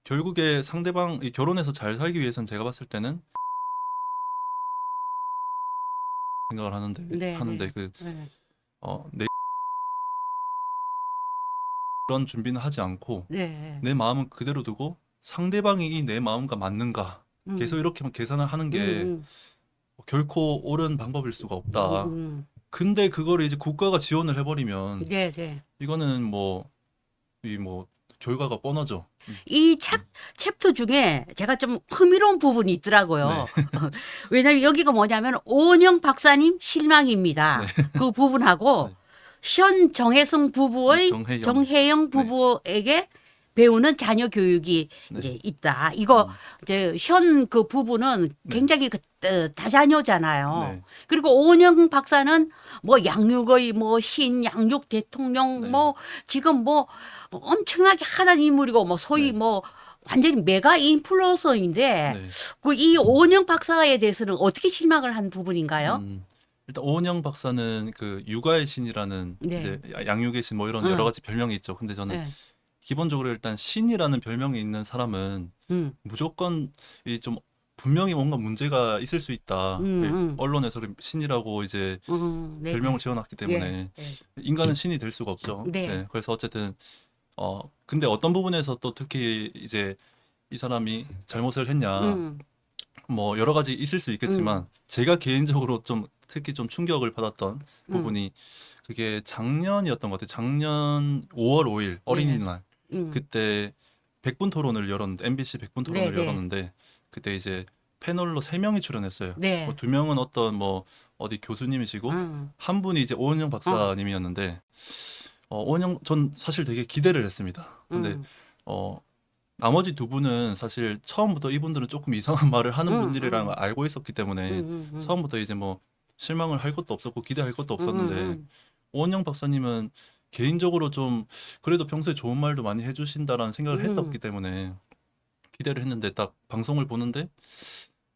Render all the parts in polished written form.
결국에 상대방이 결혼해서 잘 살기 위해서는 제가 봤을 때는 생각을 하는데 네, 네, 그 네, 내 그런 준비는 하지 않고 네, 내 마음은 그대로 두고 상대방이 이 내 마음과 맞는가 계속 음, 이렇게만 계산을 하는 게 음, 결코 옳은 방법일 수가 없다. 음, 근데 그거를 이제 국가가 지원을 해버리면 네, 네. 이거는 뭐 이 뭐 결과가 뻔하죠. 이 챕터 중에 제가 좀 흥미로운 부분이 네, 있더라고요. 왜냐면 여기가 뭐냐면 오은영 박사님 네, 실망입니다. 그 부분하고 네. 현 정혜성 부부의 정혜영, 정혜영 네, 부부에게 배우는 자녀 교육이 네, 이제 있다. 이거 음, 이제 현 그 부부는 네, 굉장히 다자녀잖아요. 네, 그리고 오은영 박사는 뭐 양육의 뭐 신, 양육 대통령 네, 뭐 지금 뭐 엄청나게 하는 인물이고 뭐 소위 네, 뭐 완전히 메가 인플루언서인데 네. 그 이 오은영 박사에 대해서는 어떻게 실망을 한 부분인가요? 음, 일단 오은영 박사는 그 육아의 신이라는 네. 이제 양육의 신 뭐 이런 여러 응. 가지 별명이 있죠. 근데 저는 네. 기본적으로 일단 신이라는 별명이 있는 사람은 응. 무조건 이 좀 분명히 뭔가 문제가 있을 수 있다. 응. 그 응. 언론에서 신이라고 이제 응. 네, 별명을 네. 지어놨기 예. 때문에 예. 인간은 신이 될 수가 없죠. 네. 네, 그래서 어쨌든 근데 어떤 부분에서 또 특히 이제 이 사람이 잘못을 했냐 응. 뭐 여러 가지 있을 수 응. 있겠지만 제가 개인적으로 좀 특히 좀 충격을 받았던 응. 부분이 그게 작년이었던 것 같아요. 작년 5월 5일 네. 어린이날 응. 그때 백분 토론을 열었는데 MBC 백분 네, 토론을 네. 열었는데 그때 이제 패널로 세 명이 출연했어요. 뭐 네. 두 명은 어떤 뭐 어디 교수님이시고 응. 한 분이 이제 오은영 어. 박사님이었는데 오은영 전 사실 되게 기대를 했습니다. 근데 응. 어 나머지 두 분은 사실 처음부터 이분들은 조금 이상한 말을 하는 응. 분들이라는 걸 응. 알고 있었기 응. 때문에 응. 응. 처음부터 이제 뭐 실망을 할 것도 없었고 기대할 것도 응. 없었는데 응. 오은영 박사님은 개인적으로 좀 그래도 평소에 좋은 말도 많이 해주신다라는 생각을 했었기 응. 때문에 기대를 했는데 딱 방송을 보는데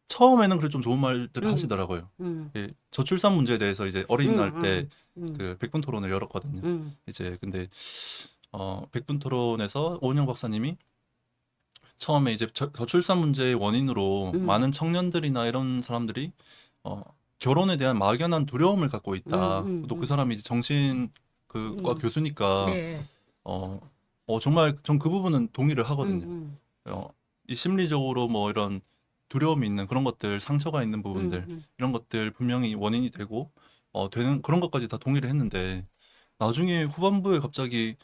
처음에는 그래도 좀 좋은 말들을 응. 하시더라고요. 응. 예, 저출산 문제에 대해서 이제 어린이날 때 응. 응. 그 백분 토론을 열었거든요. 응. 이제 근데 백분 토론에서 오은영 박사님이 처음에 이제 저출산 문제의 원인으로 응. 많은 청년들이나 이런 사람들이 어, 결혼에 대한 막연한 두려움을 갖고 응. 있다. 응. 또 그 응. 사람이 이제 정신 그과 응. 교수니까 네. 어, 정말 전 그 부분은 동의를 응. 하거든요. 응. 어, 이 심리적으로 뭐 이런 두려움이 있는 그런 것들, 상처가 있는 응. 부분들 응. 이런 것들 분명히 원인이 되고 되는 그런 것까지 다 동의를 했는데 나중에 후반부에 갑자기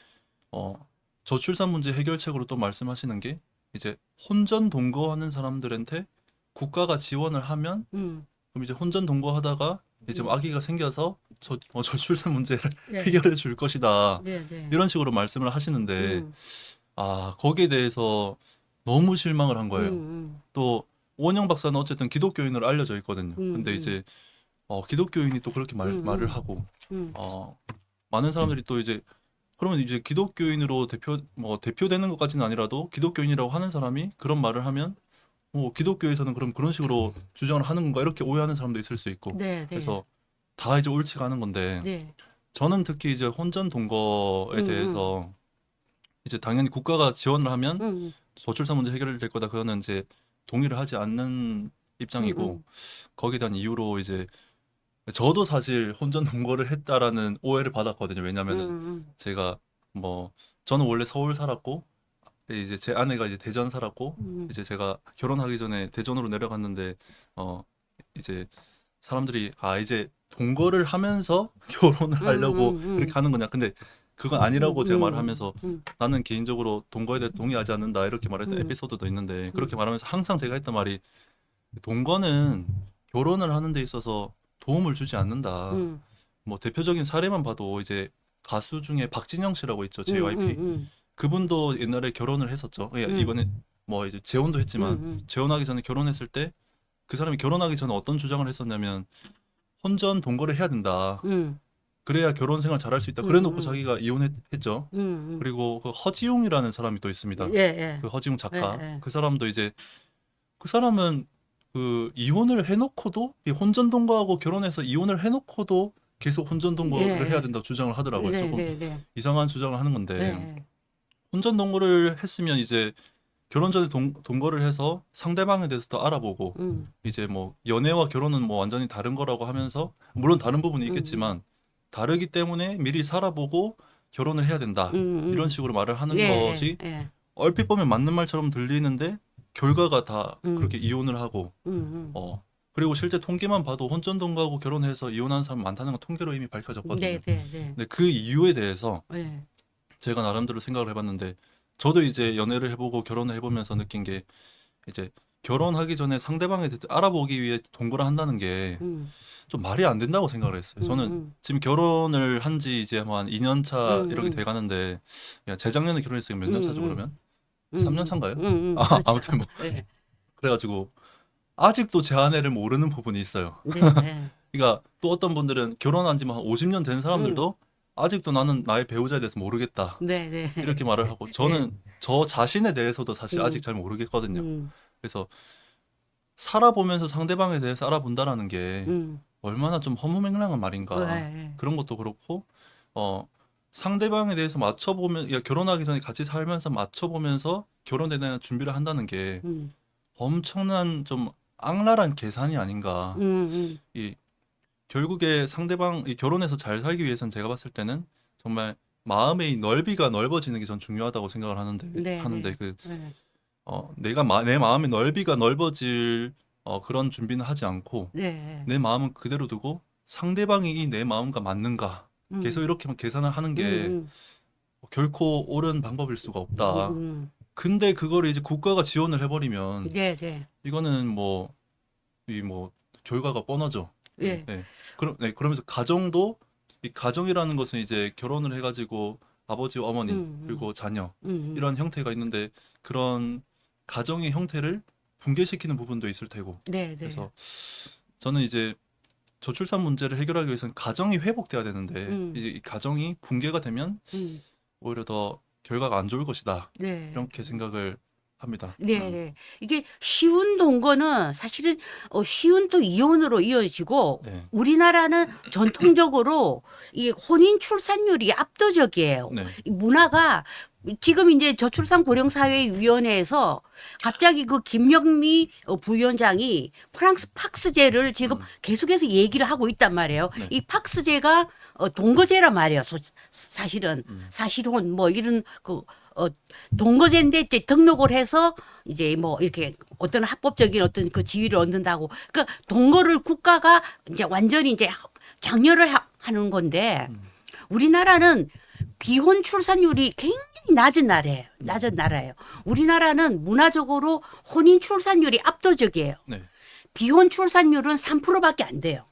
어, 저출산 문제 해결책으로 또 말씀하시는 게 이제 혼전 동거하는 사람들한테 국가가 지원을 하면 응. 그럼 이제 혼전 동거하다가 이제 뭐 응. 아기가 생겨서 저출산 문제를 네. 해결해 줄 것이다. 네. 네. 이런 식으로 말씀을 하시는데 응. 거기에 대해서 너무 실망을 한 응. 거예요. 응. 또 오원영 박사는 어쨌든 기독교인으로 알려져 있거든요. 응. 근데 응. 이제 기독교인이 또 그렇게 응. 말을 응. 하고 응. 어, 많은 사람들이 또 이제 그러면 이제 기독교인으로 대표되는 것까지는 아니라도 기독교인이라고 하는 사람이 그런 말을 하면 기독교에서는 그럼 그런 식으로 주장을 하는 건가 이렇게 오해하는 사람도 있을 수 있고 네. 네. 그래서 다 이제 옳지가 않은 건데 네. 저는 특히 이제 혼전 동거에 응. 응. 대해서 이제 당연히 국가가 지원을 하면 응. 저출산 문제 해결될 거다 그거는 이제 동의를 하지 않는 응. 입장이고 응. 거기에 대한 이유로 이제 저도 사실 혼전 동거를 했다라는 오해를 받았거든요. 응. 왜냐면은 응. 제가 뭐 저는 원래 서울 살았고 이제 제 아내가 이제 대전 살았고 응. 이제 제가 결혼하기 전에 대전으로 내려갔는데 어 이제 사람들이 이제 동거를 하면서 결혼을 응. 하려고 그렇게 응. 하는 거냐. 근데 그건 응. 아니라고 제가 말을 응. 하면서 응. 나는 개인적으로 동거에 대해 동의하지 않는다 이렇게 말했던 응. 에피소드도 있는데 응. 그렇게 말하면서 항상 제가 했던 말이 동거는 결혼을 하는 데 있어서 도움을 주지 않는다. 응. 뭐 대표적인 사례만 봐도 이제 가수 중에 박진영 씨라고 있죠. 응. JYP. 응. 그분도 옛날에 결혼을 했었죠. 예, 응. 이번에 뭐 이제 재혼도 응. 했지만 응. 재혼하기 전에 결혼했을 때 그 사람이 결혼하기 전에 어떤 주장을 했었냐면 혼전 동거를 해야 된다. 응. 그래야 결혼 생활 잘할 수 있다. 응. 그래놓고 응. 자기가 이혼했죠. 응. 응. 그리고 그 허지웅이라는 사람이 또 예. 있습니다. 예. 그 허지웅 예. 작가. 예. 그 사람도 이제 그 사람은 그 이혼을 해놓고도 이 혼전 동거하고 결혼해서 이혼을 해놓고도 계속 혼전 동거를 해야 예. 된다고 주장을 하더라고요. 네. 조금 네. 네. 이상한 주장을 하는 건데 네. 혼전 동거를 했으면 이제 결혼 전에 동거를 해서 상대방에 대해서 더 알아보고 이제 뭐 연애와 결혼은 뭐 완전히 다른 거라고 하면서 물론 다른 부분이 있겠지만 다르기 때문에 미리 살아보고 결혼을 해야 된다. 이런 식으로 말을 하는 예, 것이 예. 얼핏 보면 맞는 말처럼 들리는데 결과가 다 음. 그렇게 이혼을 하고 그리고 실제 통계만 봐도 혼전 동거하고 결혼해서 이혼하는 사람 많다는 건 통계로 이미 밝혀졌거든요. 네, 네, 네. 근데 그 이유에 대해서 예. 제가 나름대로 생각을 해봤는데 저도 이제 연애를 해보고 결혼을 해보면서 느낀 게 이제 결혼하기 전에 상대방에 대해서 알아보기 위해 동거를 한다는 게 좀 말이 안 된다고 생각을 했어요. 저는 지금 결혼을 한 지 이제 한 2년 차 이렇게 돼 가는데 야, 재작년에 결혼했어요. 몇 년 차죠, 그러면? 3년 차인가요? 그렇죠. 아무튼 뭐 예. 그래가지고 아직도 제 아내를 모르는 부분이 있어요. 네, 네. 그러니까 또 어떤 분들은 결혼한 지 한 50년 된 사람들도 아직도 나는 나의 배우자에 대해서 모르겠다. 네, 네. 이렇게 말을 하고 저는 저 자신에 대해서도 사실 아직 잘 모르겠거든요. 그래서 살아보면서 상대방에 대해서 알아본다라는 게 얼마나 좀 허무맹랑한 말인가. 네. 그런 것도 그렇고 상대방에 대해서 맞춰보면 야, 결혼하기 전에 같이 살면서 맞춰보면서 결혼에 대한 준비를 한다는 게 엄청난 좀 악랄한 계산이 아닌가. 이 결국에 상대방 이 결혼해서 잘 살기 위해서는 제가 봤을 때는 정말 마음의 이 넓이가 넓어지는 게 전 중요하다고 생각을 하는데 네, 네. 그 네. 내 마음의 넓이가 넓어질 그런 준비는 하지 않고 네. 내 마음은 그대로 두고 상대방이 이 내 마음과 맞는가 계속 이렇게만 계산을 하는 게 결코 옳은 방법일 수가 없다. 근데 그거를 이제 국가가 지원을 해버리면 네, 네. 이거는 뭐 결과가 뻔하죠. 예. 네. 그러면서 가정도 이 가정이라는 것은 이제 결혼을 해가지고 아버지와 어머니 그리고 자녀 이런 형태가 있는데 그런 가정의 형태를 붕괴시키는 부분도 있을 테고. 네, 네. 그래서 저는 이제 저출산 문제를 해결하기 위해서는 가정이 회복돼야 되는데 이제 이 가정이 붕괴가 되면 오히려 더 결과가 안 좋을 것이다. 네. 이렇게 생각을 합니다. 네, 네. 이게 쉬운 동거는 사실은 쉬운 또 이혼으로 이어지고 네. 우리나라는 전통적으로 이 혼인 출산율이 압도적이에요. 네. 이 문화가 지금 이제 저출산 고령사회위원회에서 갑자기 그 김영미 부위원장이 프랑스 팍스제를 지금 계속해서 얘기를 하고 있단 말이에요. 네. 이 팍스제가 동거제란 말이에요. 사실은 사실혼 뭐 이런 동거제인데 이제 등록을 해서 이제 뭐 이렇게 어떤 합법적인 어떤 그 지위를 얻는다고. 그러니까 동거를 국가가 이제 완전히 이제 장려를 하는 건데 우리나라는 비혼 출산율이 굉장히 낮은 나라예요. 낮은 나라예요. 우리나라는 문화적으로 혼인 출산율이 압도적이에요. 네. 비혼 출산율은 3%밖에 안 돼요.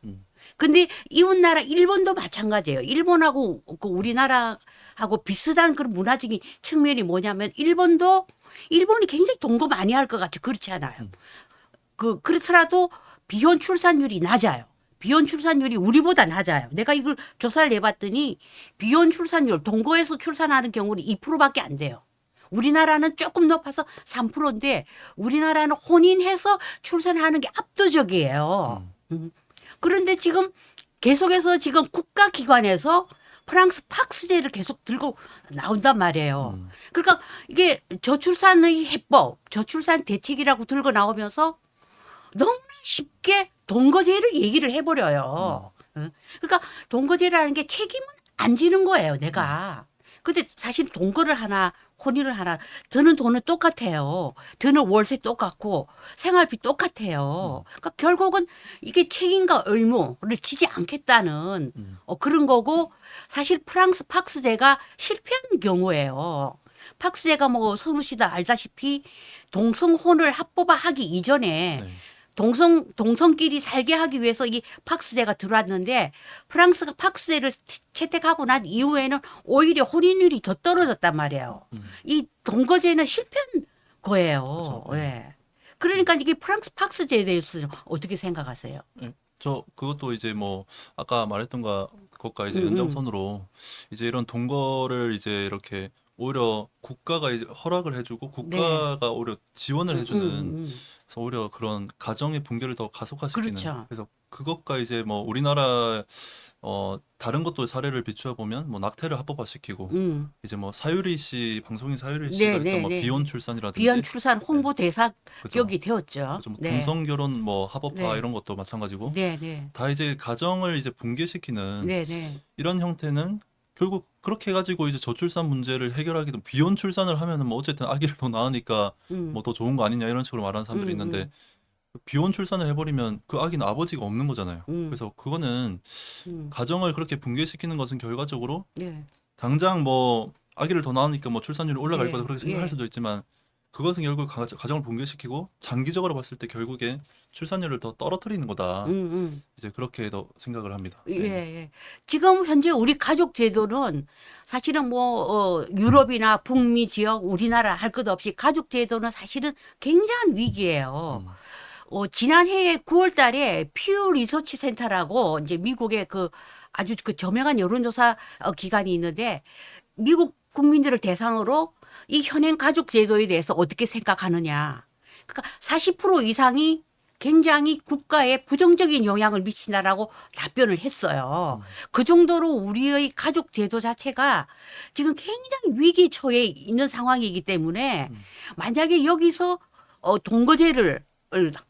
근데 이웃 나라 일본도 마찬가지예요. 일본하고 그 우리나라하고 비슷한 그런 문화적인 측면이 뭐냐면 일본이 굉장히 동거 많이 할 것 같죠. 그렇지 않아요. 그렇더라도 비혼 출산율이 낮아요. 비혼 출산율이 우리보다 낮아요. 내가 이걸 조사를 해봤더니 비혼 출산율, 동거에서 출산하는 경우는 2%밖에 안 돼요. 우리나라는 조금 높아서 3%인데 우리나라는 혼인해서 출산하는 게 압도적이에요. 그런데 지금 계속해서 지금 국가기관에서 프랑스 팍스제를 계속 들고 나온단 말이에요. 그러니까 이게 저출산의 해법, 저출산 대책이라고 들고 나오면서 너무나 쉽게 동거제를 얘기를 해버려요. 그러니까 동거제라는 게 책임은 안 지는 거예요, 내가. 근데 사실 동거를 하나, 혼인을 하나, 드는 돈은 똑같아요. 드는 월세 똑같고, 생활비 똑같아요. 그러니까 결국은 이게 책임과 의무를 지지 않겠다는 그런 거고, 사실 프랑스 팍스제가 실패한 경우예요. 팍스제가 뭐 선우 씨도 알다시피 동성혼을 합법화하기 이전에 네. 동성끼리 살게 하기 위해서 이 팍스제가 들어왔는데 프랑스가 팍스제를 채택하고 난 이후에는 오히려 혼인율이 더 떨어졌단 말이에요. 이 동거제는 실패한 거예요. 그렇죠. 예. 그러니까 이게 프랑스 팍스제에 대해서 어떻게 생각하세요? 네. 저 그것도 이제 뭐 아까 말했던 것과 이제 연장선으로 이제 이런 동거를 이제 이렇게 오히려 국가가 이제 허락을 해주고 국가가 오히려 지원을 해주는 그래서 오히려 그런 가정의 붕괴를 더 가속화시키는 그렇죠. 그래서 그것과 이제 뭐 우리나라 다른 것도 사례를 비추어 보면 뭐 낙태를 합법화시키고 이제 뭐 사유리 씨 방송인 사유리 씨가 네, 했던 네, 뭐 네. 비혼 출산이라든지 비혼 출산 홍보 그죠. 대사격이 되었죠. 그죠. 뭐 네. 동성 결혼 뭐 합법화 네. 이런 것도 마찬가지고 네, 네. 다 이제 가정을 이제 붕괴시키는 네, 네. 이런 형태는 결국 그렇게 해가지고 이제 저출산 문제를 해결하기도 비혼 출산을 하면은 뭐 어쨌든 아기를 더 낳으니까 음. 뭐 더 좋은 거 아니냐 이런 식으로 말하는 사람들이 있는데 비혼 출산을 해버리면 그 아기는 아버지가 없는 거잖아요. 그래서 그거는 음. 가정을 그렇게 붕괴시키는 것은 결과적으로 네. 당장 뭐 아기를 더 낳으니까 뭐 출산율이 올라갈 예, 거다 그렇게 생각할 예. 수도 있지만 그것은 결국 가정을 붕괴시키고 장기적으로 봤을 때 결국에 출산율을 더 떨어뜨리는 거다. 이제 그렇게 더 생각을 합니다. 예, 네. 예. 지금 현재 우리 가족 제도는 사실은 뭐 유럽이나 북미 지역 우리나라 할 것 없이 가족 제도는 사실은 굉장한 위기예요. 지난해 9월 달에 퓨 리서치 센터라고 이제 미국의 그 아주 그 저명한 여론조사 기관이 있는데 미국 국민들을 대상으로 이 현행 가족 제도에 대해서 어떻게 생각하느냐. 그러니까 40% 이상이 굉장히 국가에 부정적인 영향을 미친다라고 답변을 했어요. 그 정도로 우리의 가족 제도 자체가 지금 굉장히 위기 처해 있는 상황이기 때문에 만약에 여기서 동거제를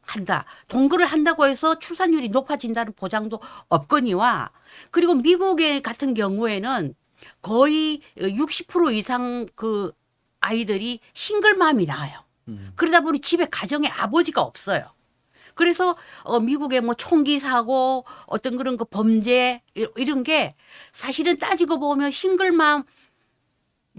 한다. 동거를 한다고 해서 출산율이 높아진다는 보장도 없거니와 그리고 미국의 같은 경우에는 거의 60% 이상 그 아이들이 싱글맘이 나와요. 그러다 보니 집에 가정에 아버지가 없어요. 그래서 미국의 뭐 총기 사고 어떤 그런 그 범죄 이런 게 사실은 따지고 보면 싱글맘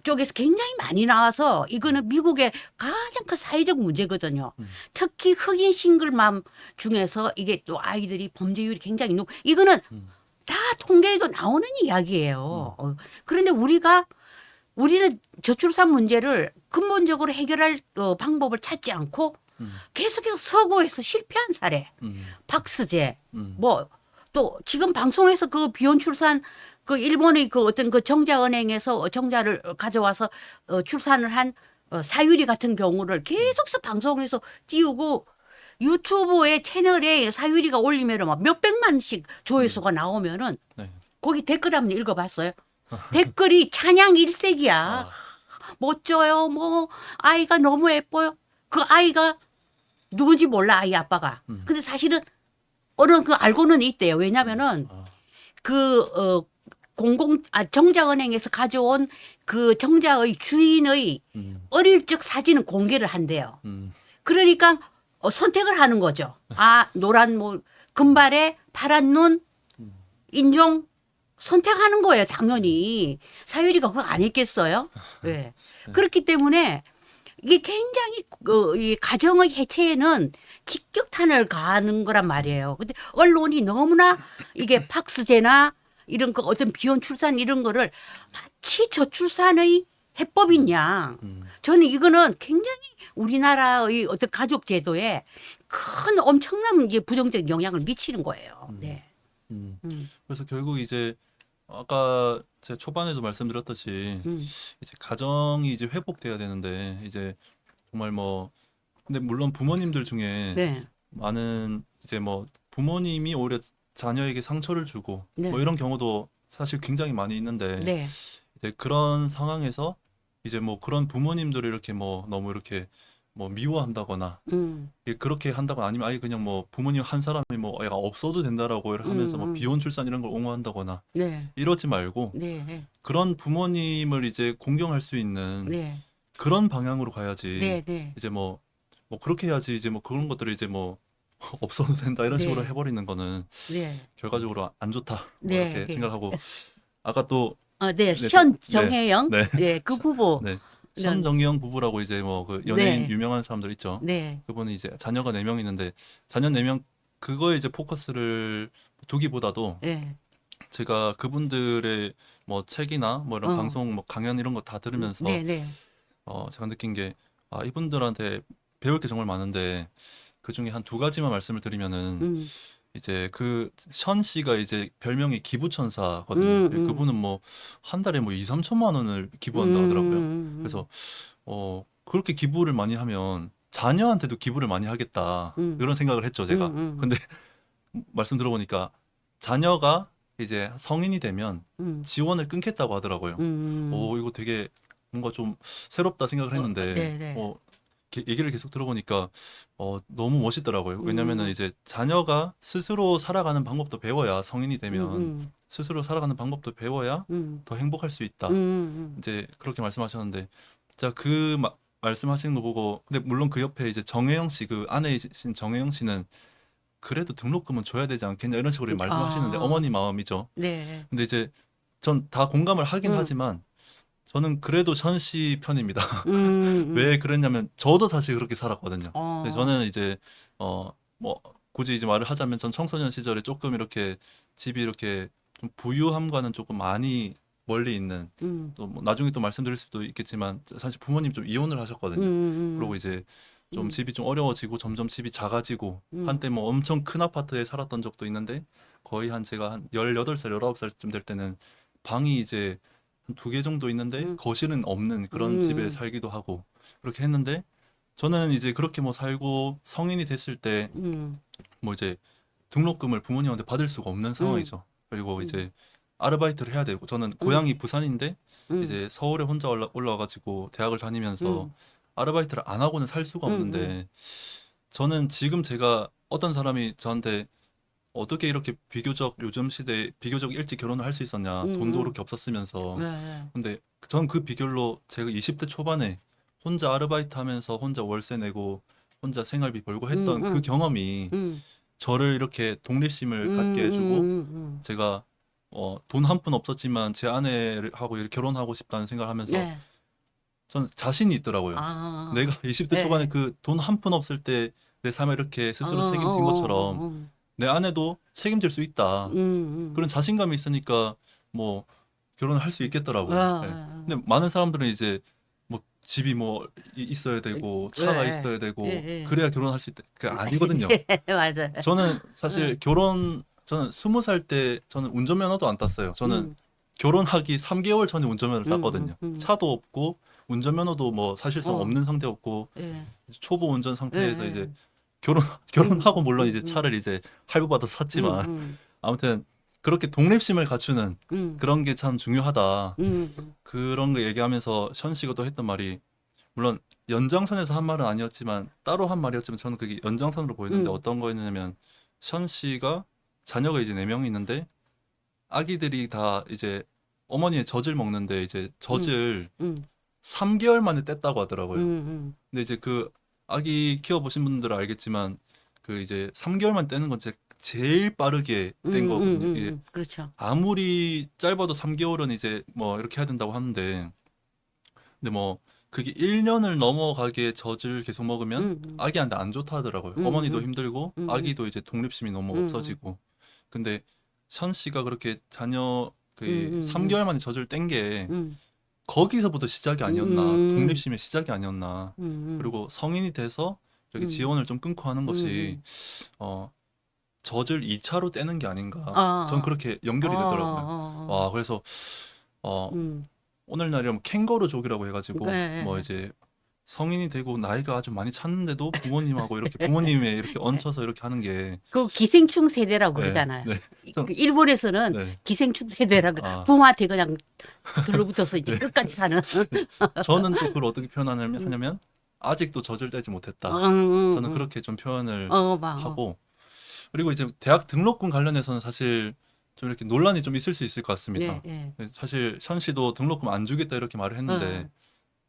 쪽에서 굉장히 많이 나와서 이거는 미국의 가장 큰 사회적 문제거든요. 특히 흑인 싱글맘 중에서 이게 또 아이들이 범죄율이 굉장히 이거는 다 통계에도 나오는 이야기예요. 그런데 우리는 저출산 문제를 근본적으로 해결할 방법을 찾지 않고 계속해서 서구에서 실패한 사례, 박스제, 뭐 또 지금 방송에서 그 비혼 출산 그 일본의 그 어떤 그 정자은행에서 정자를 가져와서 출산을 한 사유리 같은 경우를 계속해서 방송에서 띄우고 유튜브의 채널에 사유리가 올리면은 막 몇백만씩 조회수가 나오면은 네. 거기 댓글 한번 읽어봤어요. 댓글이 찬양 일색이야. 아, 멋져요. 뭐 아이가 너무 예뻐요. 그 아이가 누군지 몰라 아이 아빠가. 근데 사실은 어느 그 알고는 있대요. 왜냐면은 정자은행에서 가져온 그 정자의 주인의 어릴 적 사진은 공개를 한대요. 그러니까 선택을 하는 거죠. 아, 노란 뭐 금발에 파란 눈 인종 선택하는 거예요. 당연히 사유리가 그거 안 했겠어요. 네. 그렇기 때문에 이게 굉장히 이 가정의 해체에는 직격탄을 가하는 거란 말이에요. 근데 언론이 너무나 이게 팍스제나 이런 거 어떤 비혼 출산 이런 거를 마치 저출산의 해법인 양. 저는 이거는 굉장히 우리나라의 어떤 가족 제도에 큰 엄청난 이제 부정적 영향을 미치는 거예요. 네. 그래서 결국 이제 아까 제 초반에도 말씀드렸듯이 이제 가정이 이제 회복돼야 되는데 이제 정말 뭐 근데 물론 부모님들 중에 네. 많은 이제 뭐 부모님이 오히려 자녀에게 상처를 주고 네. 뭐 이런 경우도 사실 굉장히 많이 있는데 네. 이제 그런 상황에서 이제 뭐 그런 부모님들을 이렇게 뭐 너무 이렇게 뭐 미워한다거나 그렇게 한다거나 아니면 아예 그냥 뭐 부모님 한 사람이 뭐 애가 없어도 된다라고 하면서 뭐 비혼 출산 이런 걸 옹호한다거나 네. 이러지 말고 네. 그런 부모님을 이제 공경할 수 있는 네. 그런 방향으로 가야지 네. 네. 이제 뭐 그렇게 해야지 이제 뭐 그런 것들을 이제 뭐 없어도 된다 이런 식으로 네. 해버리는 거는 네. 결과적으로 안 좋다 뭐 네, 이렇게 네. 생각하고 아까 또 네. 네, 현정혜영. 네. 네. 그 부부. 네. 선정영 부부라고 이제 뭐 그 연예인 네. 유명한 사람들 있죠. 네. 그분이 이제 자녀가 4명 있는데 자녀 4명 그거에 이제 포커스를 두기보다도 네. 제가 그분들의 뭐 책이나 뭐 이런 어. 방송 뭐 강연 이런 거 다 들으면서 네. 네. 제가 느낀 게 이분들한테 배울 게 정말 많은데 그 중에 한 2가지만 말씀을 드리면은 이제 그 션 씨가 이제 별명이 기부천사거든요. 그분은 뭐 한 달에 뭐 2, 3천만 원을 기부한다 하더라고요. 그래서 그렇게 기부를 많이 하면 자녀한테도 기부를 많이 하겠다 이런 생각을 했죠 제가. 근데 말씀 들어보니까 자녀가 이제 성인이 되면 지원을 끊겠다고 하더라고요. 오, 이거 되게 뭔가 좀 새롭다 생각을 했는데, 네네. 얘기를 계속 들어보니까 너무 멋있더라고요. 왜냐면은 이제 자녀가 스스로 살아가는 방법도 배워야 성인이 되면 스스로 살아가는 방법도 배워야 더 행복할 수 있다. 이제 그렇게 말씀하셨는데, 제가 그 말씀하시는 거 보고, 근데 물론 그 옆에 이제 정혜영 씨, 그 아내이신 정혜영 씨는 그래도 등록금은 줘야 되지 않겠냐 이런 식으로 말씀하시는데, 아, 어머니 마음이죠. 네. 근데 이제 전 다 공감을 하긴 음, 하지만 저는 그래도 전 씨 편입니다. 음, 왜 그랬냐면 저도 사실 그렇게 살았거든요. 근데 어, 저는 이제 뭐 굳이 이제 말을 하자면 전 청소년 시절에 조금 이렇게 집이 이렇게 좀 부유함과는 조금 많이 멀리 있는, 또 뭐 나중에 또 말씀드릴 수도 있겠지만 사실 부모님 좀 이혼을 하셨거든요. 그리고 이제 좀 집이 좀 어려워지고 점점 집이 작아지고, 한때 뭐 엄청 큰 아파트에 살았던 적도 있는데 거의 한 제가 한 18살, 19살쯤 될 때는 방이 이제 한 2개 정도 있는데 거실은 없는 그런 집에 살기도 하고 그렇게 했는데, 저는 이제 그렇게 뭐 살고 성인이 됐을 때 뭐 이제 등록금을 부모님한테 받을 수가 없는 상황이죠. 그리고 이제 아르바이트를 해야 되고, 저는 고향이 부산인데 이제 서울에 혼자 올라와가지고 대학을 다니면서 아르바이트를 안 하고는 살 수가 없는데, 저는 지금 제가 어떤 사람이 저한테 어떻게 이렇게 비교적 요즘 시대에 비교적 일찍 결혼을 할 수 있었냐, 돈도 그렇게 없었으면서. 네. 근데 전 그 비결로 제가 20대 초반에 혼자 아르바이트 하면서 혼자 월세 내고 혼자 생활비 벌고 했던 그 경험이 음, 저를 이렇게 독립심을 갖게 해주고, 제가 돈 한 푼 없었지만 제 아내하고 이렇게 결혼하고 싶다는 생각을 하면서 네. 전 자신이 있더라고요. 아, 내가 20대 초반에 네. 그 돈 한 푼 없을 때 내 삶을 이렇게 어, 스스로 책임진 것처럼 어, 내 아내도 책임질 수 있다. 그런 자신감이 있으니까 뭐 결혼을 할 수 있겠더라고요. 예. 근데 많은 사람들은 이제 뭐 집이 뭐 있어야 되고 차가 네. 있어야 되고 예, 그래야 결혼할 수 있다. 그 아니거든요. 예. 맞아요. 저는 사실 응, 저는 20살 때 저는 운전면허도 안 땄어요. 저는 응, 결혼하기 3개월 전에 운전면허를 응, 땄거든요. 응. 차도 없고 운전면허도 뭐 사실상 어, 없는 상태였고, 예, 초보 운전 예, 상태에서 이제 예. 결혼 응, 결혼하고 물론 응, 이제 응, 차를 이제 할부받아서 응, 샀지만 응, 아무튼 그렇게 독립심을 갖추는 응, 그런 게 참 중요하다. 응, 그런 거 얘기하면서 션 씨가 또 했던 말이, 물론 연장선에서 한 말은 아니었지만 따로 한 말이었지만 저는 그게 연장선으로 보이는데, 응, 어떤 거였냐면 션 씨가 자녀가 이제 4명이 있는데 아기들이 다 이제 어머니의 젖을 먹는데 이제 응, 젖을 응, 3개월 만에 뗐다고 응, 하더라고요. 응, 근데 이제 그 아기 키워보신 분들은 알겠지만 그 이제 3개월만 떼는 건 제일 빠르게 응, 뗀 응, 거거든요. 응, 이게 응. 그렇죠. 아무리 짧아도 3개월은 이제 뭐 이렇게 해야 된다고 하는데, 근데 뭐 그게 1년을 넘어가게 젖을 계속 먹으면 응, 응, 아기한테 안 좋다 하더라고요. 응, 어머니도 응, 힘들고 응, 아기도 이제 독립심이 너무 응, 없어지고. 근데 션 씨가 그렇게 자녀 응, 그 응, 3개월 만에 젖을 뗀 게 응, 거기서부터 시작이 응, 아니었나, 응, 독립심의 시작이 아니었나. 응, 그리고 성인이 돼서 이렇게 응, 지원을 좀 끊고 하는 응, 것이 응. 어 젖을 2차로 떼는 게 아닌가. 전 어, 그렇게 어, 연결이 되더라고요. 어, 와, 그래서 어 응. 오늘날이면 캥거루족이라고 예, 해가지고 뭐 예, 이제 성인이 되고 나이가 아주 많이 찼는데도 부모님하고 이렇게 부모님에 이렇게 예. 얹혀서 이렇게 하는 게. 그 기생충 세대라고 네, 그러잖아요. 네, 그 좀, 일본에서는 네, 기생충 세대라고 아, 부모한테 그냥 들러붙어서 이제 네. 끝까지 사는. 저는 또 그걸 어떻게 표현하냐면 응, 아직도 젖을 떼지 응, 못했다. 응, 저는 응. 그렇게 좀 표현을 막, 하고, 그리고 이제 대학 등록금 관련해서는 사실 좀 이렇게 논란이 좀 있을 수 있을 것 네, 같습니다. 예, 사실 션 씨도 등록금 안 주겠다 이렇게 말을 했는데, 어,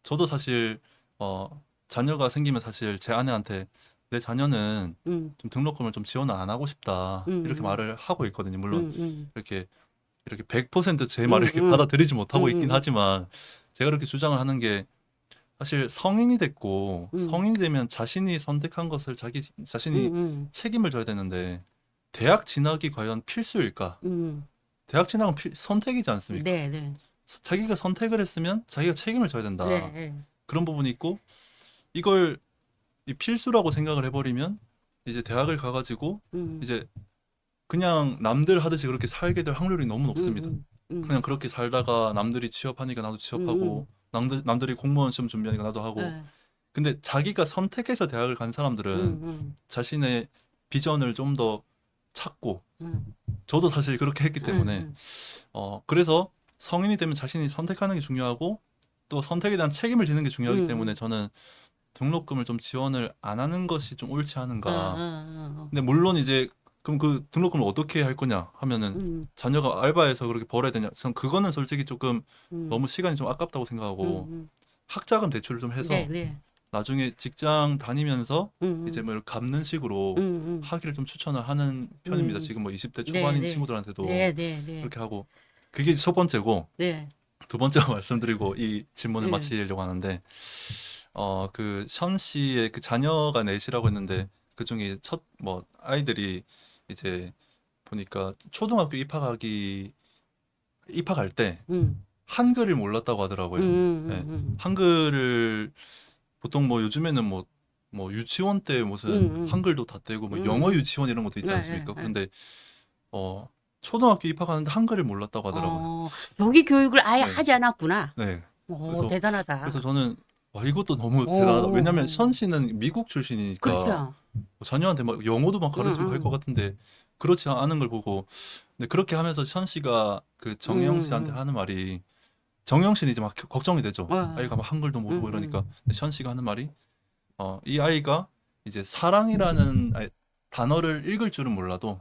저도 사실 어 자녀가 생기면 사실 제 아내한테 내 자녀는 응, 좀 등록금을 좀 지원을 안 하고 싶다 이렇게 응, 말을 하고 있거든요. 물론 응, 응, 이렇게 100%제 말을 응, 이렇게 응, 받아들이지 응, 못하고 있긴 응, 하지만, 제가 그렇게 주장을 하는 게 사실 성인이 됐고 응, 성인이 되면 자신이 선택한 것을 자신이 응, 책임을 져야 되는데, 대학 진학이 과연 필수일까? 응, 대학 진학은 선택이지 않습니까? 네, 네, 자기가 선택을 했으면 자기가 책임을 져야 네, 된다. 네, 그런 부분이 있고, 이걸 이 필수라고 생각을 해버리면 이제 대학을 가가지고 응, 이제 그냥 남들 하듯이 그렇게 살게 될 확률이 너무 응, 높습니다. 응, 응, 그냥 그렇게 살다가 남들이 취업하니까 나도 응, 취업하고, 남들이 공무원 시험 준비하니까 나도 하고. 예, 근데 자기가 선택해서 대학을 간 응, 사람들은 응, 자신의 비전을 좀 더 찾고 응, 저도 사실 그렇게 했기 때문에 그래서 성인이 되면 자신이 선택하는 게 중요하고 또 선택에 대한 책임을 지는 게 중요하기 때문에 저는 등록금을 좀 지원을 안 하는 것이 좀 옳지 않은가. 근데 물론 이제 그럼 그 등록금을 어떻게 할 거냐 하면은 자녀가 알바해서 그렇게 벌어야 되냐? 전 그거는 솔직히 조금 너무 시간이 좀 아깝다고 생각하고 학자금 대출을 좀 해서 네, 네. 나중에 직장 다니면서 이제 뭐 이렇게 갚는 식으로 하기를 좀 추천을 하는 편입니다. 지금 뭐 20대 초반인 네. 친구들한테도 네, 네, 네. 그렇게 하고 그게 첫 번째고 네. 두 번째로 말씀드리고 이 질문을 네. 마치려고 하는데 그 션 씨의 그 자녀가 넷이라고 했는데 그 중에 첫 뭐 아이들이 이제 보니까 초등학교 입학할 때 음. 한글을 몰랐다고 하더라고요. 네. 한글을 보통 뭐 요즘에는 뭐 유치원 때 무슨 한글도 다 떼고 뭐 영어 유치원 이런 것도 있지 네, 않습니까? 네, 그런데 초등학교 입학하는데 한글을 몰랐다고 하더라고요. 조기 교육을 아예 네. 하지 않았구나. 네. 오, 그래서 대단하다. 그래서 저는 와 이것도 너무 오, 대단하다. 오, 왜냐면 오. 션 씨는 미국 출신이니까 그렇죠. 뭐 자녀한테 막 영어도 막 가르치고 할 것 같은데 그렇지 않은 걸 보고 근데 그렇게 하면서 션 씨가 그 정영 씨한테 하는 말이 정영 씨는 이제 막 걱정이 되죠. 아이가 막 한글도 모르고 이러니까 근데 션 씨가 하는 말이 이 아이가 이제 사랑이라는 단어를 읽을 줄은 몰라도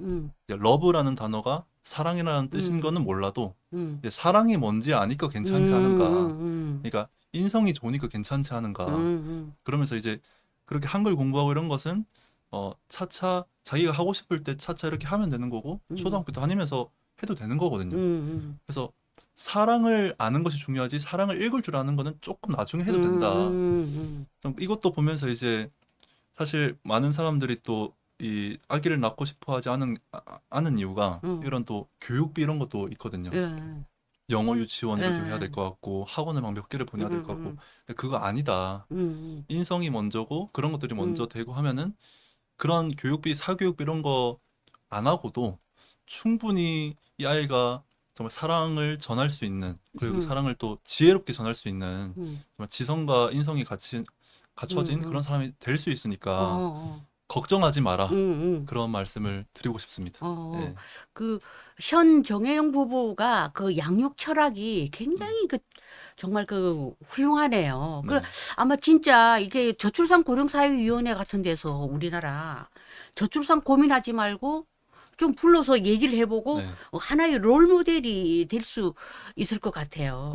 이제 러브라는 단어가 사랑이라는 뜻인 거는 몰라도 이제 사랑이 뭔지 아니까 괜찮지 않은가. 그러니까 인성이 좋으니까 괜찮지 않은가. 그러면서 이제 그렇게 한글 공부하고 이런 것은 차차 자기가 하고 싶을 때 차차 이렇게 하면 되는 거고 초등학교 다니면서 해도 되는 거거든요. 그래서 사랑을 아는 것이 중요하지 사랑을 읽을 줄 아는 거는 조금 나중에 해도 된다. 좀 이것도 보면서 이제 사실 많은 사람들이 또 이 아기를 낳고 싶어 하지 않은 이유가 이런 또 교육비 이런 것도 있거든요. 예. 영어 유치원을 좀 해야 네. 될 것 같고 학원을 막 몇 개를 보내야 될 것 같고 근데 그거 아니다. 인성이 먼저고 그런 것들이 먼저 되고 하면은 그런 교육비, 사교육비 이런 거 안 하고도 충분히 이 아이가 정말 사랑을 전할 수 있는 그리고 그 사랑을 또 지혜롭게 전할 수 있는 정말 지성과 인성이 같이 갖춰진 그런 사람이 될 수 있으니까 걱정하지 마라. 그런 말씀을 드리고 싶습니다. 예. 그 현 정혜영 부부가 그 양육 철학이 굉장히 그 정말 그 훌륭하네요. 네. 그 아마 진짜 이게 저출산 고령사회위원회 같은 데서 우리나라 저출산 고민하지 말고 좀 불러서 얘기를 해보고 네. 하나의 롤 모델이 될 수 있을 것 같아요.